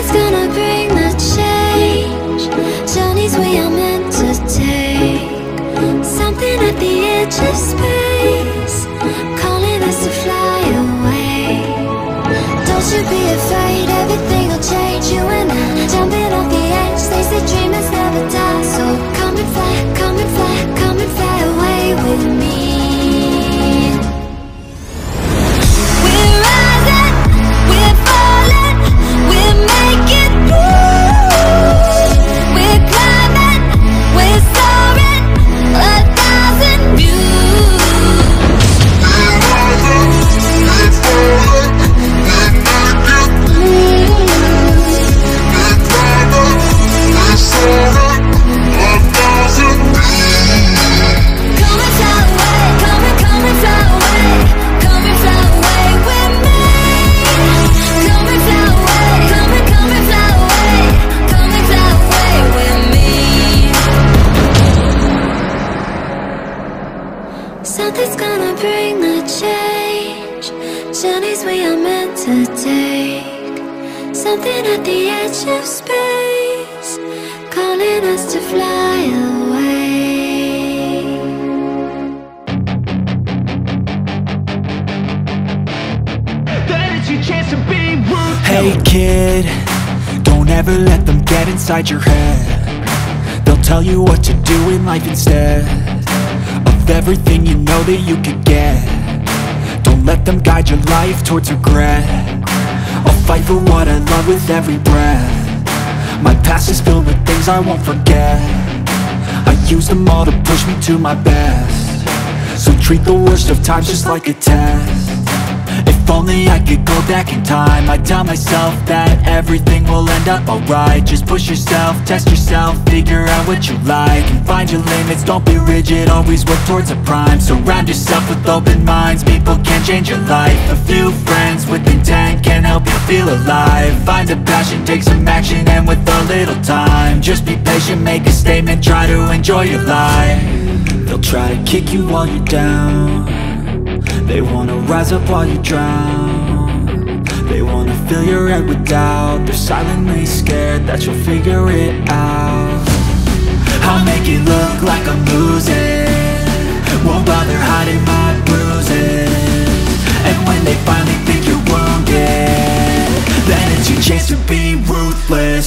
Something's gonna bring the change. Journeys we are meant to take. Something at the edge of space, calling us to fly away. Don't you be afraid, everything will change. You and I, jumping off the edge. They say dreamers never die. So come and fly, come and fly, come and fly away with me. We're rising, we're falling, we're making moves. We're climbing, we're soaring, 1,000 views. We're rising, we're falling, we're making moves. We're climbing, we're soaring, 1,000 views. Come and fly away, come and fly away, come and fly away with me. Come and fly away, come and fly away, come and fly away with me. Something's gonna bring the change. Journeys we are meant to take. Something at the edge of space, calling us to fly away. That is your chance to be ruthless. Hey kid, don't ever let them get inside your head. They'll tell you what to do in life instead of everything you know that you could get. Don't let them guide your life towards regret. I'll fight for what I love with every breath. My past is filled with things I won't forget. I use them all to push me to my best. So treat the worst of times just like a test. If only I could go back in time, I'd tell myself that everything will end up alright. Just push yourself, test yourself, figure out what you like, and find your limits, don't be rigid, always work towards a prime. Surround yourself with open minds, people can change your life. A few friends with intent can help you feel alive. Find a passion, take some action, and with a little time, just be patient, make a statement, try to enjoy your life. They'll try to kick you while you're down. They wanna rise up while you drown. They wanna fill your head with doubt. They're silently scared that you'll figure it out. I'll make it look like I'm losing, won't bother hiding my bruises. And when they finally think you're wounded, then it's your chance to be ruthless.